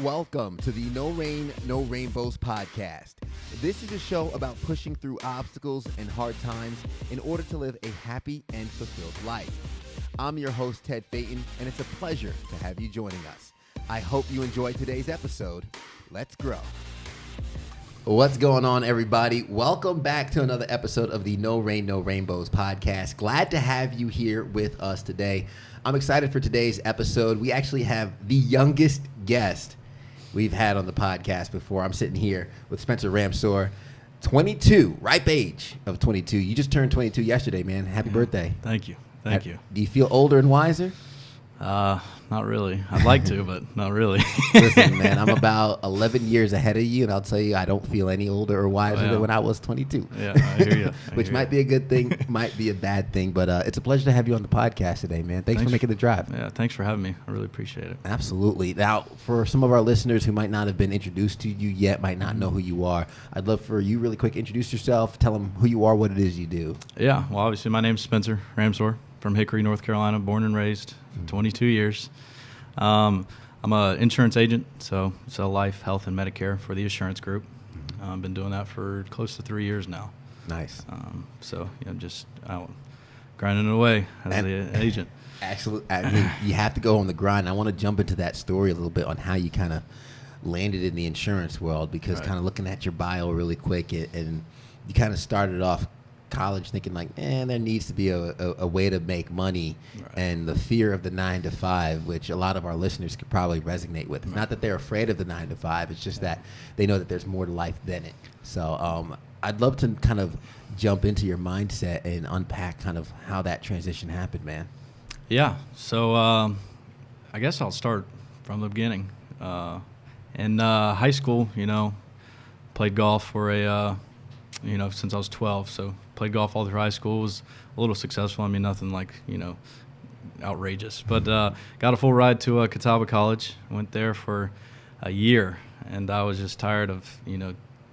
Welcome to the No Rain, No Rainbows podcast. This is a show about pushing through obstacles and hard times in order to live a happy and fulfilled life. I'm your host, Ted Phaeton, and it's a pleasure to have you joining us. I hope you enjoyed today's episode. Let's grow. What's going on, everybody? Welcome back to another episode of the No Rain, No Rainbows podcast. Glad to have you here with us today. I'm excited for today's episode. We actually have the youngest guest we've had on the podcast before. I'm sitting here with Spencer Ramseur, 22, ripe age of 22. You just turned 22 yesterday, man. Happy birthday. Thank you. Thank you. Do you feel older and wiser? Not really. I'd like to, but not really. Listen, man, I'm about 11 years ahead of you, and I'll tell you, I don't feel any older or wiser than when I was 22. Yeah, I hear you. Which might be a good thing, might be a bad thing, but it's a pleasure to have you on the podcast today, man. Thanks for making the drive. Yeah, thanks for having me. I really appreciate it. Absolutely. Now, for some of our listeners who might not have been introduced to you yet, might not know who you are, I'd love for you really quick, introduce yourself, tell them who you are, what it is you do. Yeah, well, obviously, my name's Spencer Ramseur from Hickory, North Carolina, born and raised, 22 years. I'm an insurance agent, so sell life, health, and Medicare for the Assurance Group. I've been doing that for close to 3 years now. Nice. So yeah, I'm just out grinding away as an agent. Absolutely. I mean, you have to go on the grind. I want to jump into that story a little bit on how you kind of landed in the insurance world, because kind of looking at your bio really quick, and you kind of started off college thinking like, there needs to be a way to make money, and the fear of the 9 to 5, which a lot of our listeners could probably resonate with. It's not that they're afraid of the 9 to 5, it's just that they know that there's more to life than it. So I'd love to kind of jump into your mindset and unpack kind of how that transition happened, man. Yeah. So I guess I'll start from the beginning. In high school, played golf for since I was 12. So played golf all through high school. Was a little successful. I mean, nothing like, outrageous. But got a full ride to Catawba College. Went there for a year. And I was just tired of,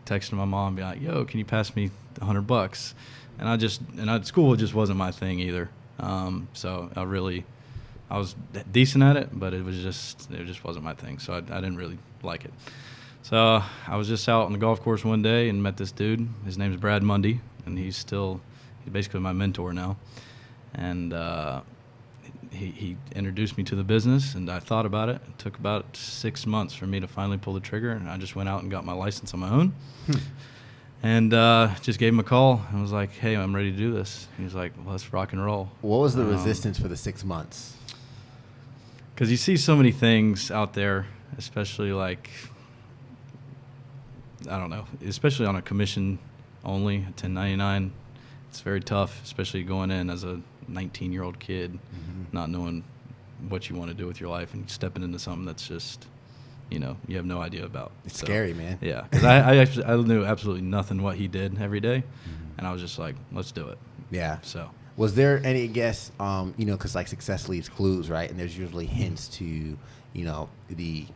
texting my mom and being like, yo, can you pass me $100? And school just wasn't my thing either. So I was decent at it, but it just wasn't my thing. So I didn't really like it. So I was just out on the golf course one day and met this dude. His name's Brad Mundy, and he's basically my mentor now. And he introduced me to the business, and I thought about it. It took about 6 months for me to finally pull the trigger, and I just went out and got my license on my own. And just gave him a call and was like, hey, I'm ready to do this. He was like, well, let's rock and roll. What was the resistance for the 6 months? Because you see so many things out there, especially like, I don't know, especially on a commission only, 1099. It's very tough, especially going in as a 19-year-old kid, not knowing what you want to do with your life and stepping into something that's just, you have no idea about. It's scary, man. Yeah, because I knew absolutely nothing what he did every day, and I was just like, let's do it. Yeah. So. Was there any guess, because like success leaves clues, right? And there's usually hints to, the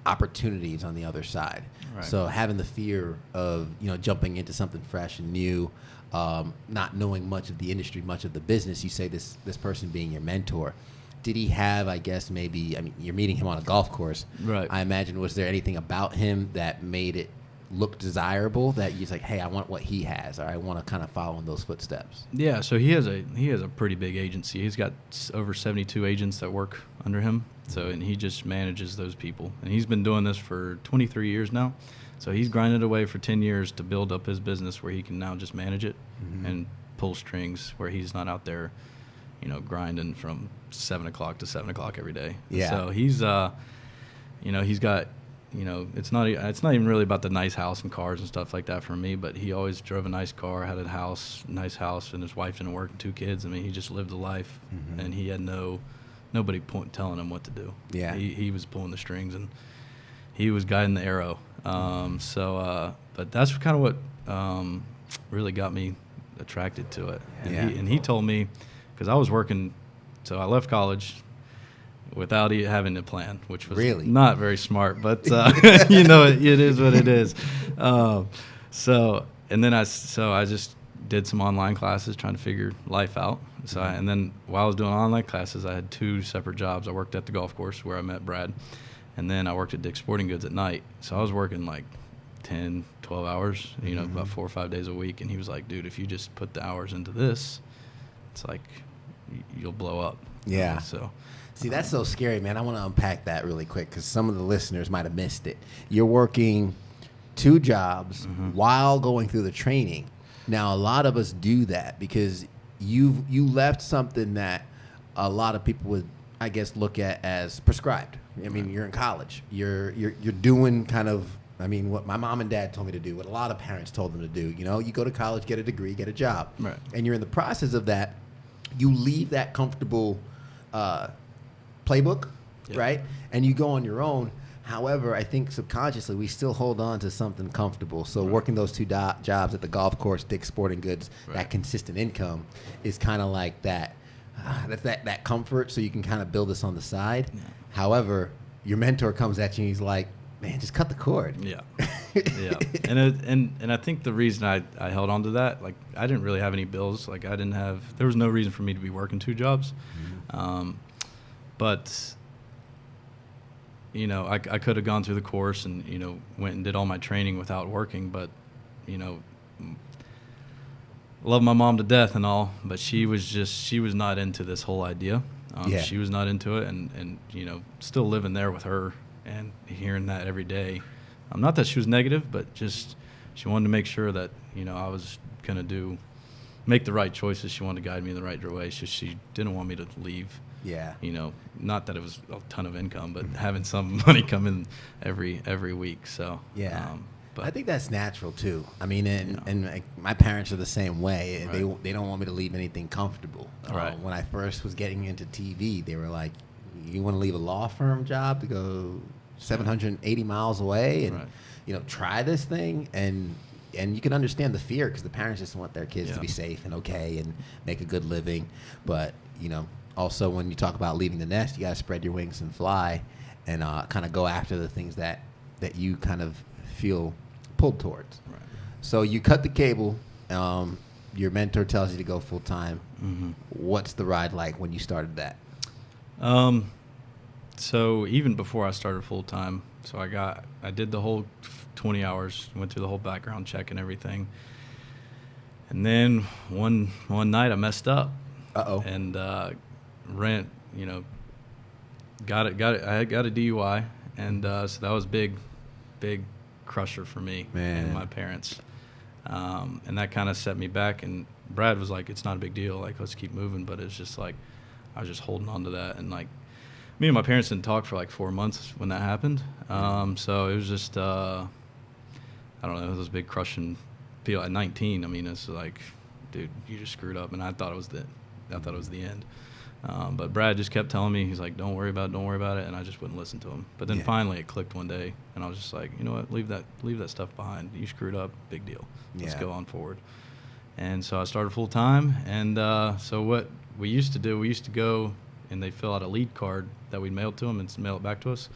opportunities on the other side. Right. So having the fear of, jumping into something fresh and new, not knowing much of the industry, much of the business, you say this person being your mentor. Did he have, you're meeting him on a golf course. Right. I imagine, was there anything about him that made it look desirable, that you're like, hey, I want what he has, or I want to kind of follow in those footsteps? Yeah, so he has a pretty big agency. He's got over 72 agents that work under him. So, and he just manages those people. And he's been doing this for 23 years now. So he's grinded away for 10 years to build up his business where he can now just manage it and pull strings, where he's not out there, grinding from 7 o'clock to 7 o'clock every day. Yeah. So he's, he's got, it's not even really about the nice house and cars and stuff like that for me, but he always drove a nice car, had a nice house, and his wife didn't work and 2 kids. I mean, he just lived a life, and he had nobody telling him what to do. Yeah. He was pulling the strings, and he was guiding the arrow. But that's kind of what really got me attracted to it. And he told me, because I was working, so I left college without having a plan, which was really not very smart, but it is what it is. I just did some online classes trying to figure life out. And then while I was doing online classes, I had 2 separate jobs. I worked at the golf course where I met Brad, And then I worked at Dick's Sporting Goods at night. So I was working like 10, 12 hours, you know, about 4 or 5 days a week. And he was like, dude, if you just put the hours into this, it's like you'll blow up. Yeah. So, see, that's so scary, man. I want to unpack that really quick because some of the listeners might have missed it. You're working 2 jobs while going through the training. Now, a lot of us do that because you left something that a lot of people would, I guess, look at as prescribed. I mean, you're in college. You're doing kind of, I mean, what my mom and dad told me to do, what a lot of parents told them to do. You know, you go to college, get a degree, get a job. Right. And you're in the process of that. You leave that comfortable playbook, right? And you go on your own. However, I think subconsciously we still hold on to something comfortable. So working those 2 jobs at the golf course, Dick's Sporting Goods, that consistent income is kind of like that. That's that comfort, so you can kind of build this on the side. Yeah. However, your mentor comes at you and he's like, man, just cut the cord. Yeah. Yeah. And I think the reason I held on to that, like, I didn't really have any bills. Like, there was no reason for me to be working 2 jobs. But, you know, I could have gone through the course and, you know, went and did all my training without working. But, you know, love my mom to death and all, but she was not into this whole idea. She was not into it. And, you know, still living there with her and hearing that every day. Not that she was negative, but just she wanted to make sure that, you know, I was going to make the right choices. She wanted to guide me in the right way. She didn't want me to leave. Yeah. You know, not that it was a ton of income, but having some money come in every week. So, yeah. But I think that's natural too. I mean, and like, my parents are the same way. Right. They don't want me to leave anything comfortable. Right. When I first was getting into TV, they were like, you want to leave a law firm job to go 780 miles away and, you know, try this thing? And you can understand the fear because the parents just want their kids to be safe and okay and make a good living. But, you know, also when you talk about leaving the nest, you got to spread your wings and fly and kind of go after the things that you kind of feel pulled towards. Right. So you cut the cable. Your mentor tells you to go full time. What's the ride like when you started that? So even before I started full time, so I did the whole 20 hours, went through the whole background check and everything. And then one night I messed up. And you know, got it. I got a DUI, and so that was big crusher for me and my parents. And that kind of set me back. And Brad was like, "It's not a big deal. Like, let's keep moving." But it's just like I was just holding on to that, and like me and my parents didn't talk for like 4 months when that happened. So it was just I don't know. It was a big crushing feel at 19. I mean, it's like, dude, you just screwed up, and I thought it was the end. But Brad just kept telling me, he's like, don't worry about it, and I just wouldn't listen to him. But then finally it clicked one day, and I was just like, you know what, leave that stuff behind. You screwed up, big deal. Let's go on forward. And so I started full time, and so what we used to do, we used to go, and they fill out a lead card that we'd mail to them and mail it back to us.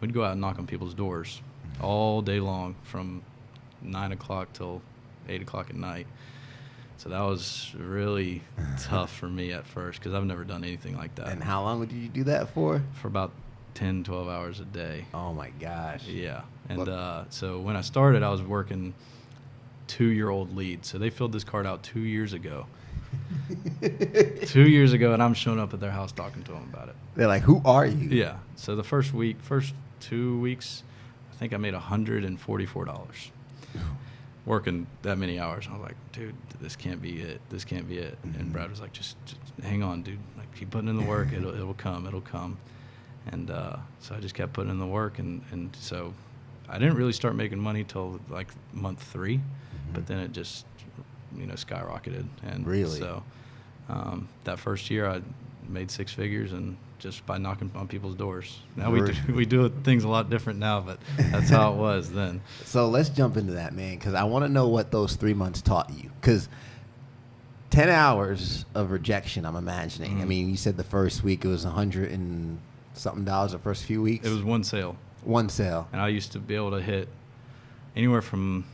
We'd go out and knock on people's doors all day long from 9 o'clock till 8 o'clock at night. So that was really tough for me at first because I've never done anything like that. And how long did you do that for? For about 10, 12 hours a day. Oh, my gosh. Yeah. And so when I started, I was working 2-year-old leads. So they filled this card out 2 years ago. 2 years ago, and I'm showing up at their house talking to them about it. They're like, who are you? Yeah. So the first 2 weeks, I think I made $144. Working that many hours. I was like, dude, this can't be it. And Brad was like, just hang on, dude. Like, keep putting in the work. It'll come. And so I just kept putting in the work. And so I didn't really start making money till like month 3, but then it just, you know, skyrocketed. And really? So that first year I made 6 figures, and just by knocking on people's doors. Now we do things a lot different now, but that's how it was then. So let's jump into that, man, because I want to know what those 3 months taught you. Because 10 hours of rejection, I'm imagining. I mean, you said the first week it was $100 and something the first few weeks. It was one sale. One sale. And I used to be able to hit anywhere from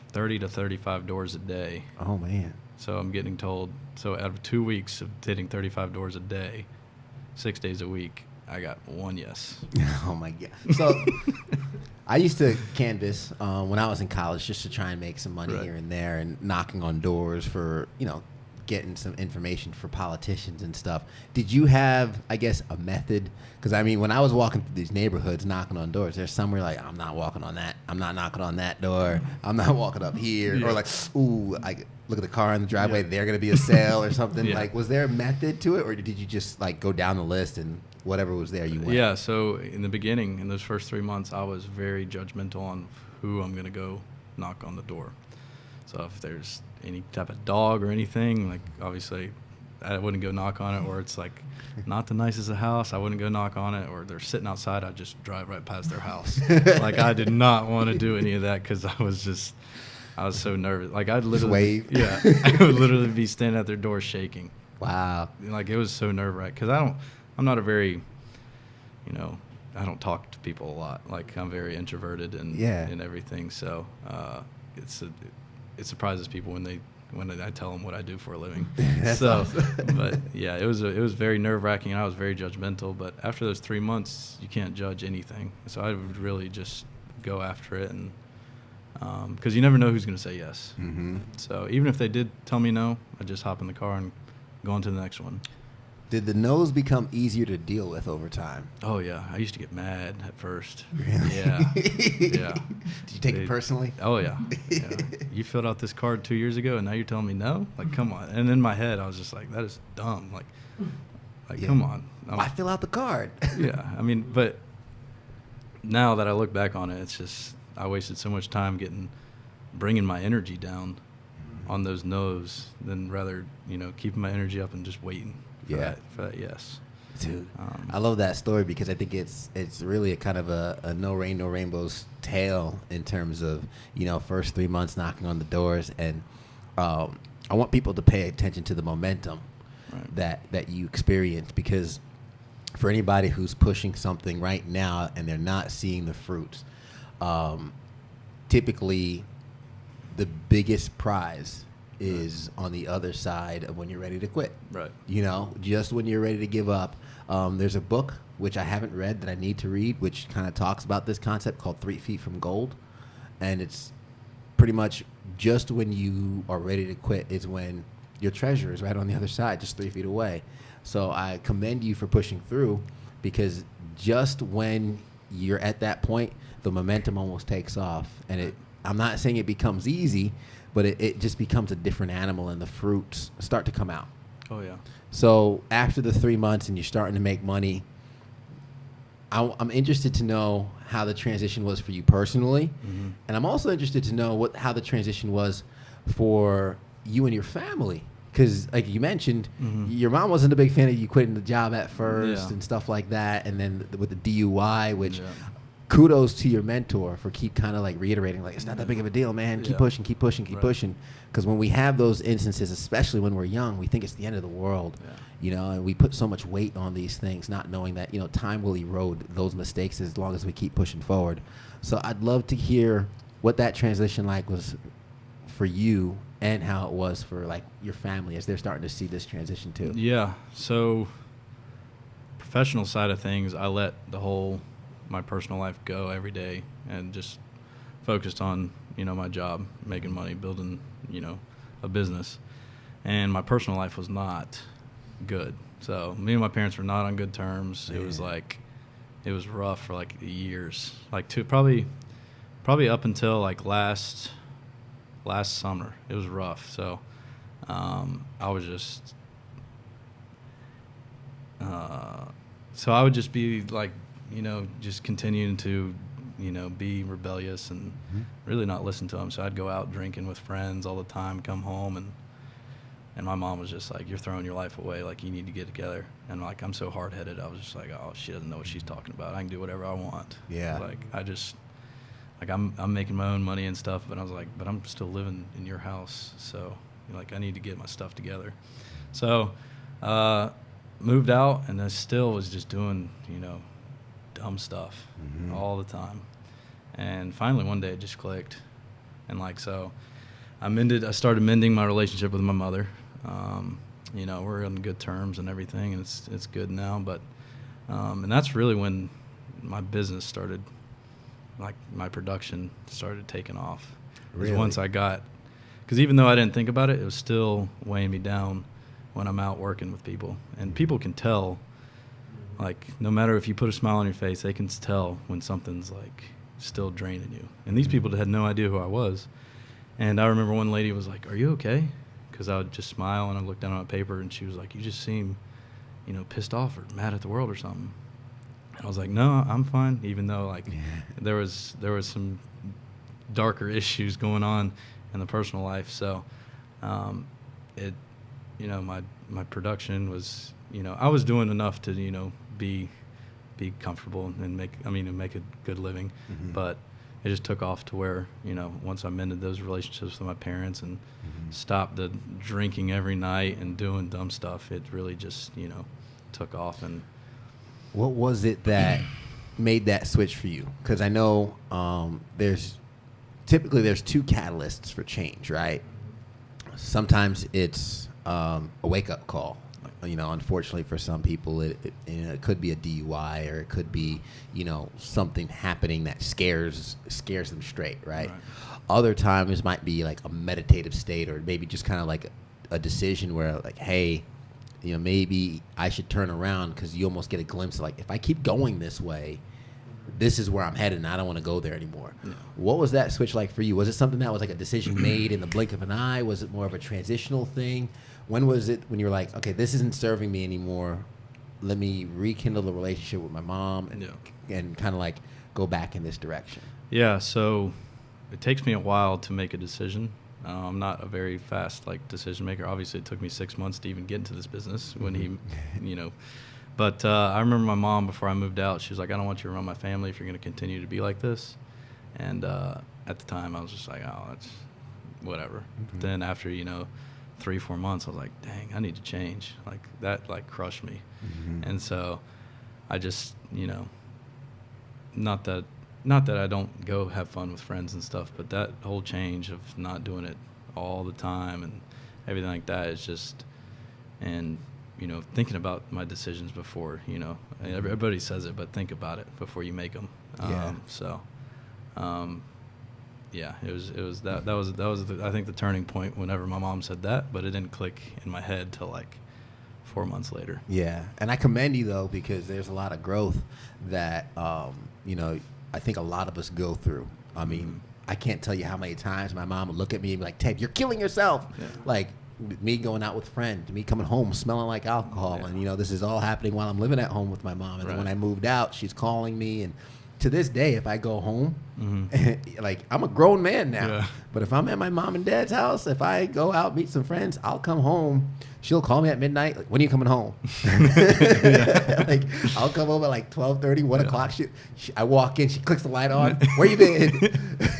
30 to 35 doors a day. Oh, man. So I'm getting told, so out of 2 weeks of hitting 35 doors a day, 6 days a week, I got one yes. Oh my God. So I used to canvas when I was in college just to try and make some money here and there, and knocking on doors for, getting some information for politicians and stuff. Did you have, I guess, a method? Because, I mean, when I was walking through these neighborhoods knocking on doors, there's somewhere like, I'm not walking on that. I'm not knocking on that door. I'm not walking up here. Yeah. Or like, ooh, I look at the car in the driveway. Yeah. They're going to be a sale or something. Yeah. Like, was there a method to it? Or did you just, like, go down the list and whatever was there you went? Yeah, so in the beginning, in those first 3 months, I was very judgmental on who I'm going to go knock on the door. So if there's any type of dog or anything, like obviously I wouldn't go knock on it, or it's like not the nicest of house, I wouldn't go knock on it, or they're sitting outside, I'd just drive right past their house. Like I did not want to do any of that because I was so nervous. Like I'd literally, wave. Yeah, I would literally be standing at their door shaking. Wow. Like it was so nerve-wracking because I'm not a very, I don't talk to people a lot. Like I'm very introverted and everything. So it surprises people when I tell them what I do for a living. So, awesome. But yeah, it was very nerve-wracking, and I was very judgmental. But after those 3 months, you can't judge anything. So I would really just go after it, and because you never know who's going to say yes. Mm-hmm. So even if they did tell me no, I'd just hop in the car and go on to the next one. Did the no's become easier to deal with over time? Oh, yeah. I used to get mad at first. Really? Yeah. Yeah. Did you take it personally? Oh, yeah. You filled out this card 2 years ago, and now you're telling me no? Like, come on. And in my head, I was just like, that is dumb. Like come on. Why fill out the card? Yeah. I mean, but now that I look back on it, it's just I wasted so much time bringing my energy down on those no's than rather, keeping my energy up and just waiting. For that yes. Dude, I love that story because I think it's really a kind of a no rain, no rainbows tale in terms of, first 3 months knocking on the doors. And I want people to pay attention to the momentum that you experience, because for anybody who's pushing something right now and they're not seeing the fruits, typically the biggest prize is on the other side of when you're ready to quit. Right. Just when you're ready to give up. There's a book, which I haven't read, that I need to read, which kind of talks about this concept, called 3 Feet from Gold. And it's pretty much just when you are ready to quit is when your treasure is right on the other side, just 3 feet away. So I commend you for pushing through, because just when you're at that point, the momentum almost takes off. And I'm not saying it becomes easy, but it just becomes a different animal, and the fruits start to come out. Oh, yeah. So after the 3 months and you're starting to make money, I'm interested to know how the transition was for you personally. Mm-hmm. And I'm also interested to know how the transition was for you and your family. Because like you mentioned, your mom wasn't a big fan of you quitting the job at first and stuff like that. And then with the DUI, which... Yeah. Kudos to your mentor for keep kind of like reiterating, like, it's not that big of a deal, man. Keep pushing, keep pushing, keep pushing. Because when we have those instances, especially when we're young, we think it's the end of the world, and we put so much weight on these things, not knowing that, time will erode those mistakes as long as we keep pushing forward. So I'd love to hear what that transition was for you, and how it was for like your family as they're starting to see this transition too. Yeah. So professional side of things, I let my personal life go every day and just focused on, my job, making money, building, a business. And my personal life was not good. So me and my parents were not on good terms. Yeah. It was rough for like years, probably up until like last summer. It was rough. So I was just, so I would just be like, just continuing to, be rebellious and really not listen to them. So I'd go out drinking with friends all the time, come home, and my mom was just like, you're throwing your life away. Like, you need to get together. And like, I'm so hard-headed. I was just like, oh, she doesn't know what she's talking about. I can do whatever I want. Yeah. I'm making my own money and stuff, but I was like, but I'm still living in your house. So I need to get my stuff together. So, moved out, and I still was just doing, dumb stuff all the time. And finally one day it just clicked. And so I started mending my relationship with my mother. We're on good terms and everything, and it's good now, but And that's really when my business started, like my production started taking off. Really? Once I got, because even though I didn't think about it, it was still weighing me down when I'm out working with people. And people can tell, like, no matter if you put a smile on your face, they can tell when something's like still draining you. And these people had no idea who I was. And I remember one lady was like, "Are you okay?" Because I would just smile and I'd look down on my paper, and she was like, "You just seem, pissed off or mad at the world or something." And I was like, "No, I'm fine," even though like there was some darker issues going on in the personal life. So my production was, I was doing enough to, be comfortable and make a good living. Mm-hmm. But it just took off to where, once I mended those relationships with my parents and stopped the drinking every night and doing dumb stuff, it really just, took off. And what was it that made that switch for you? Because I know there's two catalysts for change, right? Sometimes it's a wake-up call. Unfortunately for some people, it could be a DUI, or it could be, something happening that scares them straight, right? Other times it might be like a meditative state, or maybe just kind of like a decision where like, hey, maybe I should turn around, because you almost get a glimpse of like, if I keep going this way, this is where I'm headed, and I don't want to go there anymore. Yeah. What was that switch like for you? Was it something that was like a decision made in the blink of an eye? Was it more of a transitional thing? When was it when you were like, okay, this isn't serving me anymore, let me rekindle the relationship with my mom and kind of like go back in this direction? Yeah, so it takes me a while to make a decision. I'm not a very fast decision maker. Obviously, it took me 6 months to even get into this business when he, But I remember my mom, before I moved out, she was like, "I don't want you to run my family if you're going to continue to be like this." And at the time, I was just like, "Oh, that's whatever." Mm-hmm. Then after 3-4 months, I was like, "Dang, I need to change." Like that crushed me. Mm-hmm. And so I just not that I don't go have fun with friends and stuff, but that whole change of not doing it all the time and everything like that is just, and thinking about my decisions before, everybody says it, but think about it before you make them. It was that was I think the turning point whenever my mom said that, but it didn't click in my head till like 4 months later. Yeah, and I commend you though, because there's a lot of growth that I think a lot of us go through. I mean, I can't tell you how many times my mom would look at me and be like, "Ted, you're killing yourself." Yeah. Like me going out with friends, me coming home smelling like alcohol, and this is all happening while I'm living at home with my mom. And then when I moved out, she's calling me, and to this day, if I go home, like I'm a grown man now, but if I'm at my mom and dad's house, if I go out meet some friends, I'll come home. She'll call me at midnight, like, "When are you coming home?" Like I'll come home at like 12:30, 1 o'clock. I walk in, she clicks the light on. "Where you been?"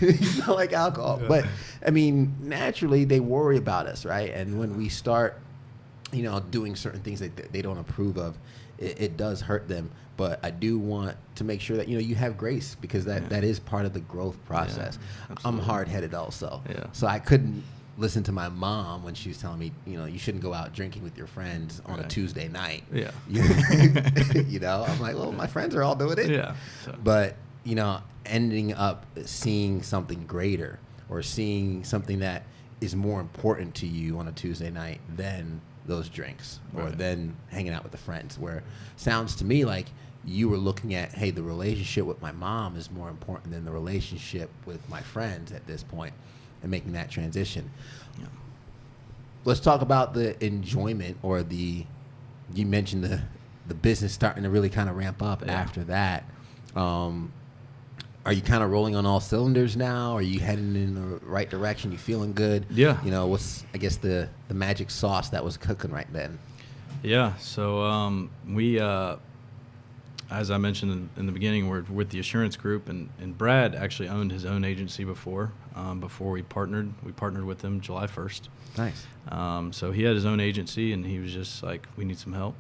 You smell like alcohol. Yeah. But I mean, naturally, they worry about us, right? And when we start, doing certain things that they don't approve of, it does hurt them. But I do want to make sure that you have grace, because that is part of the growth process. Yeah, I'm hard-headed also, so I couldn't listen to my mom when she was telling me, you shouldn't go out drinking with your friends on a Tuesday night. Yeah, I'm like, well, my friends are all doing it. Yeah, so. But ending up seeing something greater, or seeing something that is more important to you on a Tuesday night than those drinks, or then hanging out with the friends, where sounds to me like you were looking at, hey, the relationship with my mom is more important than the relationship with my friends at this point, and making that transition. Yeah. Let's talk about the enjoyment, or you mentioned the business starting to really kind of ramp up after that. Are you kind of rolling on all cylinders now? Are you heading in the right direction? You feeling good? Yeah. What's, I guess, the magic sauce that was cooking right then? Yeah. So we, as I mentioned in the beginning, we're with the Assurance Group, and Brad actually owned his own agency before we partnered. We partnered with him July 1st. Nice. So he had his own agency, and he was just like, "We need some help."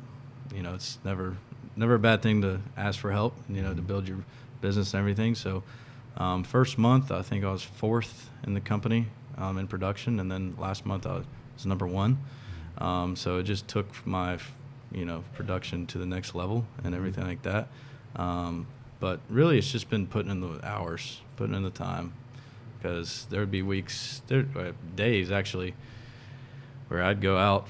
It's never a bad thing to ask for help, to build your business and everything. So first month, I think I was 4th in the company in production, and then last month I was number 1. So it just took my production to the next level and everything like that. But really, it's just been putting in the hours, putting in the time, because there would be days actually, where I'd go out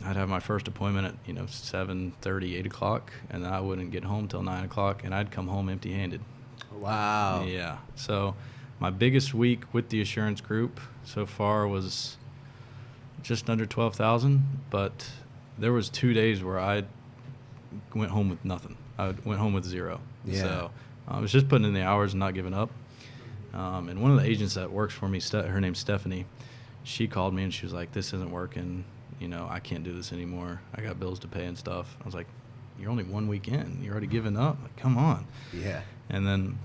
I'd have my first appointment at 7:30, 8 o'clock, and I wouldn't get home till 9 o'clock, and I'd come home empty-handed. Wow. Yeah. So my biggest week with the assurance group so far was just under 12,000, but there was 2 days where I went home with nothing. I went home with zero. Yeah. So I was just putting in the hours and not giving up. And one of the agents that works for me, her name's Stephanie, she called me and she was like, "This isn't working. I can't do this anymore. I got bills to pay and stuff." I was like, "You're only 1 week in. You're already giving up. Like, come on." Yeah. And then,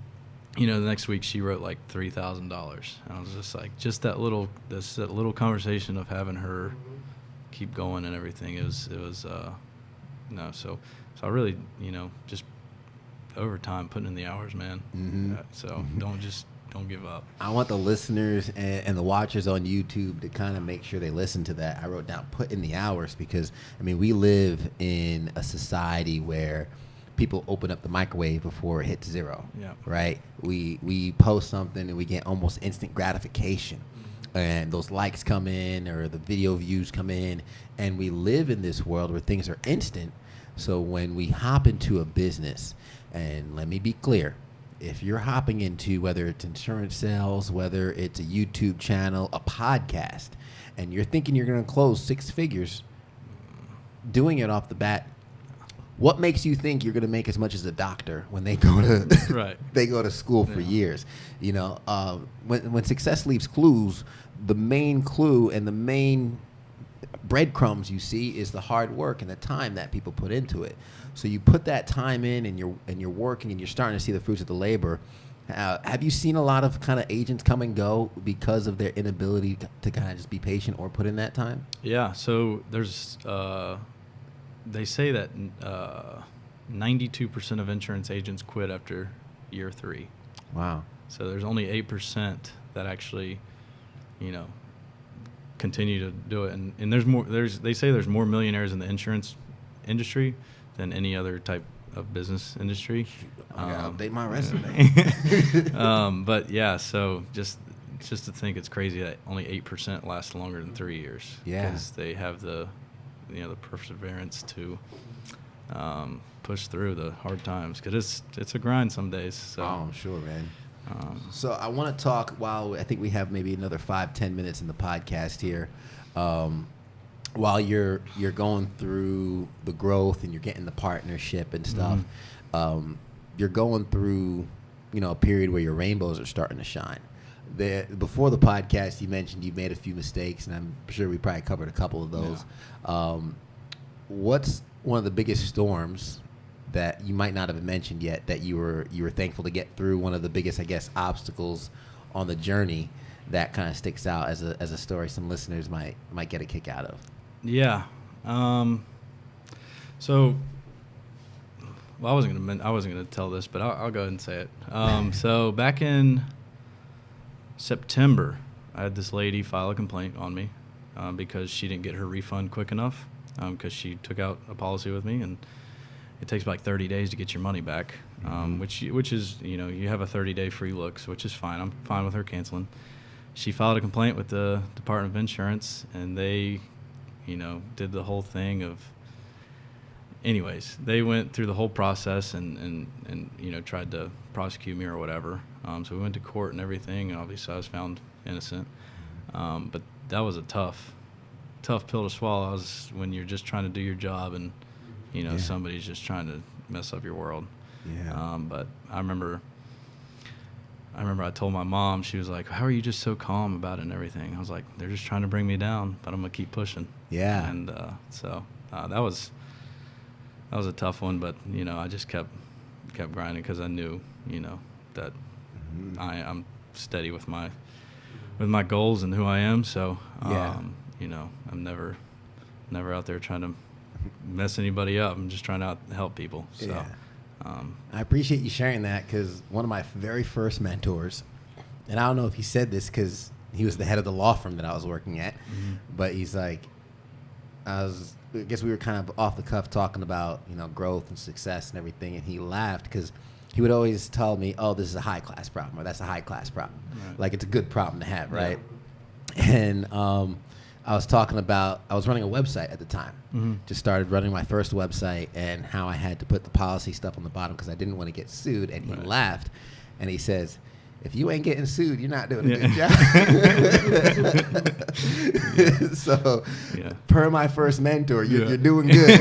the next week she wrote like $3,000. And I was just like, that little conversation of having her keep going and everything. It was so I really, just over time putting in the hours, man. Mm-hmm. So don't give up. I want the listeners and the watchers on YouTube to kind of make sure they listen to that. I wrote down put in the hours because, we live in a society where people open up the microwave before it hits zero. Yeah. Right? We post something and we get almost instant gratification. And those likes come in or the video views come in. And we live in this world where things are instant. So when we hop into a business, and let me be clear, if you're hopping into whether it's insurance sales, whether it's a YouTube channel, a podcast, and you're thinking you're going to close 6 figures, doing it off the bat, what makes you think you're going to make as much as a doctor when they go to Right. they go to school for years? When success leaves clues, the main clue and the main breadcrumbs you see is the hard work and the time that people put into it. So you put that time in and you're working and you're starting to see the fruits of the labor. Have you seen a lot of kind of agents come and go because of their inability to kind of just be patient or put in that time? Yeah. So there's they say that 92% of insurance agents quit after year 3. Wow. So there's only 8% that actually, continue to do it. And there's more. They say there's more millionaires in the insurance industry than any other type of business industry. I gotta update my resume. But yeah, so just to think it's crazy that only 8% last longer than 3 years. Yeah. Because they have the perseverance to push through the hard times. Because it's a grind some days. So. Oh, I'm sure, man. So I want to talk while I think we have maybe another 5-10 minutes in the podcast here. While you're going through the growth and you're getting the partnership and stuff, you're going through, a period where your rainbows are starting to shine. Before the podcast, you mentioned you made a few mistakes, and I'm sure we probably covered a couple of those. Yeah. What's one of the biggest storms that you might not have mentioned yet that you were thankful to get through? One of the biggest, I guess, obstacles on the journey that kind of sticks out as a story some listeners might get a kick out of. Yeah. So, well, I wasn't gonna tell this, but I'll go ahead and say it. So back in September, I had this lady file a complaint on me because she didn't get her refund quick enough because she took out a policy with me, and it takes like 30 days to get your money back, which is, you have a 30-day free look, so which is fine. I'm fine with her canceling. She filed a complaint with the Department of Insurance, and they, did the whole thing of, anyways, they went through the whole process and tried to prosecute me or whatever. So we went to court and everything, and obviously I was found innocent. But that was a tough pill to swallow. When you're just trying to do your job and, somebody's just trying to mess up your world. Yeah. But I remember I told my mom, she was like, "How are you just so calm about it and everything?" I was like, "They're just trying to bring me down, but I'm going to keep pushing." Yeah. And so that was a tough one, but, I just kept grinding because I knew, that I'm steady with my goals and who I am. So, I'm never out there trying to mess anybody up. I'm just trying to help people. So. Yeah. I appreciate you sharing that because one of my very first mentors, and I don't know if he said this because he was the head of the law firm that I was working at, but he's like, I I guess we were kind of off the cuff talking about, growth and success and everything, and he laughed because he would always tell me, "Oh, this is a high class problem," or "That's a high class problem." Right. Like it's a good problem to have, right? Yeah. And I was talking about, I was running a website at the time. Mm-hmm. Just started running my first website, and how I had to put the policy stuff on the bottom because I didn't want to get sued. And he laughed, and he says, "If you ain't getting sued, you're not doing a good job." So, per my first mentor, you're doing good.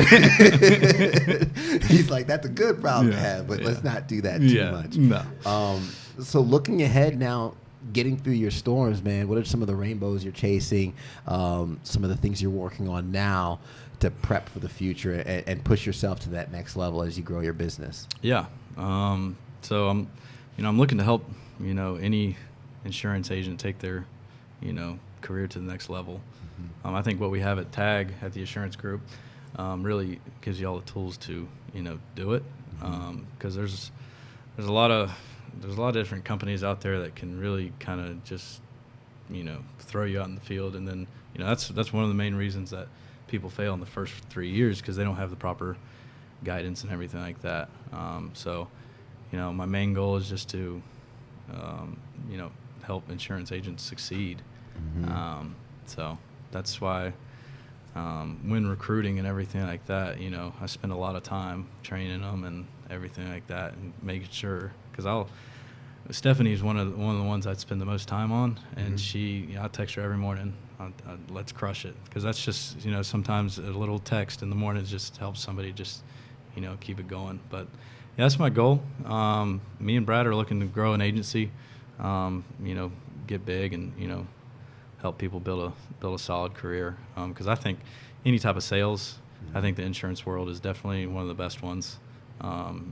He's like, "That's a good problem to have, but let's not do that too much." No. So looking ahead now, getting through your storms, man, what are some of the rainbows you're chasing, some of the things you're working on now to prep for the future and push yourself to that next level as you grow your business? Yeah. So I'm looking to help, any insurance agent take their, career to the next level. Mm-hmm. I think what we have at TAG, at the Assurance Group, really gives you all the tools to, do it. Because there's a lot of different companies out there that can really kind of just, throw you out in the field. And then, that's one of the main reasons that people fail in the first 3 years, because they don't have the proper guidance and everything like that. So, my main goal is just to, help insurance agents succeed. Mm-hmm. So that's why when recruiting and everything like that, I spend a lot of time training them and everything like that, and making sure, because Stephanie's one of the ones I'd spend the most time on, and I text her every morning. Let's crush it, because that's just, sometimes a little text in the morning just helps somebody just, keep it going. But yeah, that's my goal. Me and Brad are looking to grow an agency, get big, and help people build a solid career. Because I think any type of sales, I think the insurance world is definitely one of the best ones.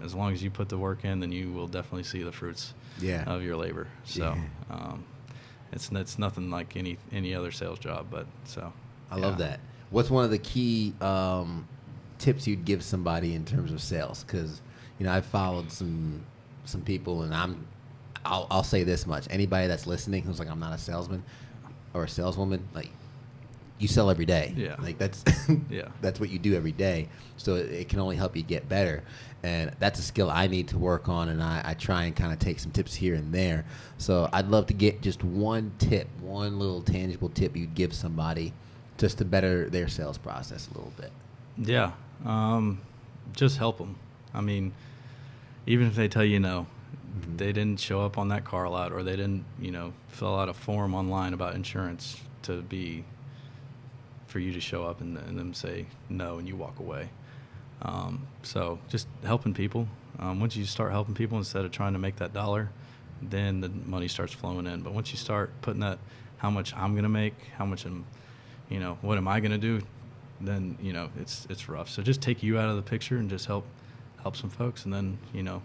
As long as you put the work in, then you will definitely see the fruits of your labor. So it's nothing like any other sales job. But so I love that. What's one of the key tips you'd give somebody in terms of sales? Because I've followed some people, and I'll say this much: anybody that's listening who's like, "I'm not a salesman or a saleswoman," like, you sell every day. Yeah. Like that's that's what you do every day. So it can only help you get better. And that's a skill I need to work on, and I try and kind of take some tips here and there. So I'd love to get just one tip, one little tangible tip you'd give somebody just to better their sales process a little bit. Yeah. Just help them. I mean, even if they tell you no, they didn't show up on that car lot, or they didn't, fill out a form online about insurance for you to show up and them say no and you walk away. So just helping people. Once you start helping people instead of trying to make that dollar, then the money starts flowing in. But once you start putting that, how much I'm going to make, how much what am I going to do, then, it's rough. So just take you out of the picture and just help some folks, and then, you'll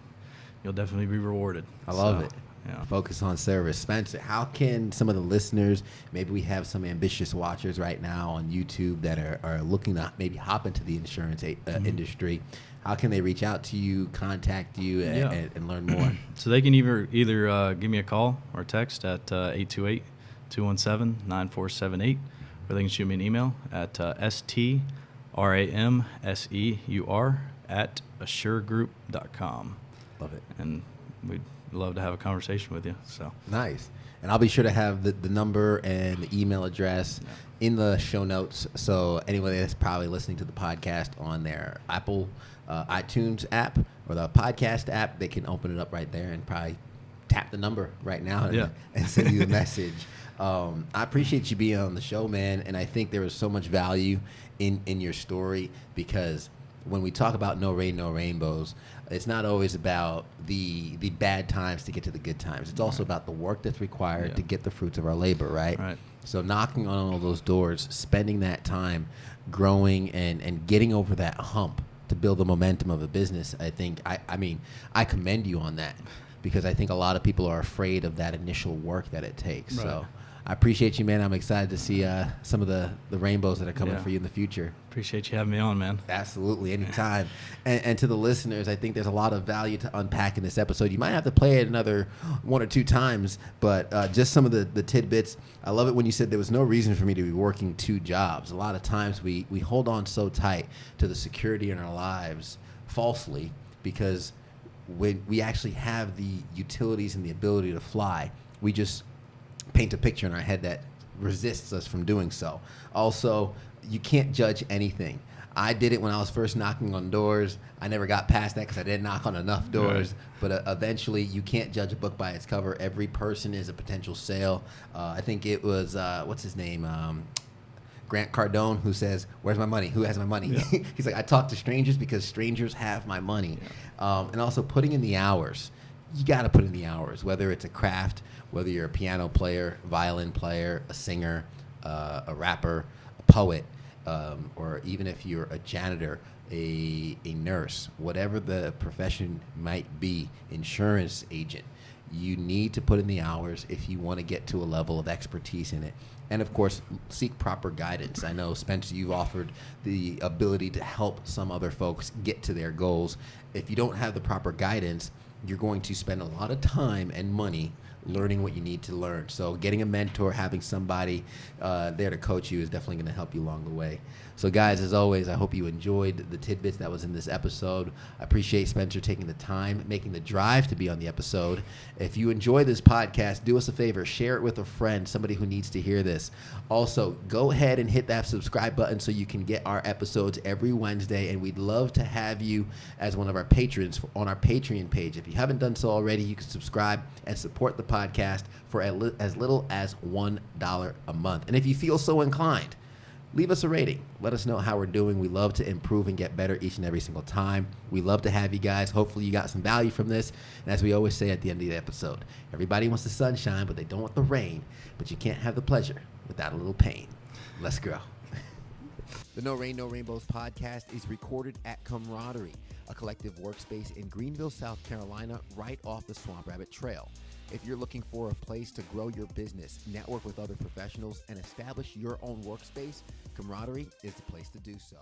definitely be rewarded. I love it. Yeah. Focus on service. Spencer, how can some of the listeners, maybe we have some ambitious watchers right now on YouTube that are looking to maybe hop into the insurance industry, how can they reach out to you, contact you, and learn more? So they can either give me a call or text at 828-217-9478, or they can shoot me an email at stramseur@assuregroup.com. Love it. And we'd love to have a conversation with you. So nice. And I'll be sure to have the number and the email address in the show notes. So anyone that's probably listening to the podcast on their Apple iTunes app or the podcast app, they can open it up right there and probably tap the number right now and send you a message. I appreciate you being on the show, man. And I think there was so much value in your story, because when we talk about no rain, no rainbows, it's not always about the bad times to get to the good times. It's also about the work that's required to get the fruits of our labor, right? So knocking on all those doors, spending that time growing and getting over that hump to build the momentum of a business, I think, I commend you on that, because I think a lot of people are afraid of that initial work that it takes. Right. So I appreciate you, man. I'm excited to see some of the rainbows that are coming for you in the future. Appreciate you having me on, man. Absolutely, anytime. And to the listeners, I think there's a lot of value to unpack in this episode. You might have to play it another 1 or 2 times, but just some of the tidbits. I love it when you said there was no reason for me to be working 2 jobs. A lot of times we hold on so tight to the security in our lives falsely, because when we actually have the utilities and the ability to fly, we just paint a picture in our head that resists us from doing so. Also, you can't judge anything. I did it when I was first knocking on doors. I never got past that because I didn't knock on enough doors. Right. But eventually, you can't judge a book by its cover. Every person is a potential sale. I think it was, what's his name? Grant Cardone, who says, "Where's my money? Who has my money?" Yeah. He's like, "I talk to strangers because strangers have my money." Yeah. And also putting in the hours. You got to put in the hours, whether it's a craft, whether you're a piano player, violin player, a singer, a rapper, a poet, or even if you're a janitor, a nurse, whatever the profession might be, insurance agent. You need to put in the hours if you want to get to a level of expertise in it. And of course, seek proper guidance. I know, Spencer, you've offered the ability to help some other folks get to their goals. If you don't have the proper guidance, you're going to spend a lot of time and money learning what you need to learn. So getting a mentor, having somebody there to coach you is definitely going to help you along the way. So guys, as always, I hope you enjoyed the tidbits that was in this episode. I appreciate Spencer taking the time, making the drive to be on the episode. If you enjoy this podcast, do us a favor, share it with a friend, somebody who needs to hear this. Also, go ahead and hit that subscribe button so you can get our episodes every Wednesday, and we'd love to have you as one of our patrons on our Patreon page. If you haven't done so already, you can subscribe and support the podcast for as little as $1 a month. And if you feel so inclined, leave us a rating. Let us know how we're doing. We love to improve and get better each and every single time. We love to have you guys. Hopefully you got some value from this. And as we always say at the end of the episode, everybody wants the sunshine, but they don't want the rain. But you can't have the pleasure without a little pain. Let's go. The No Rain, No Rainbows podcast is recorded at Camaraderie, a collective workspace in Greenville, South Carolina, right off the Swamp Rabbit Trail. If you're looking for a place to grow your business, network with other professionals, and establish your own workspace, Camaraderie is the place to do so.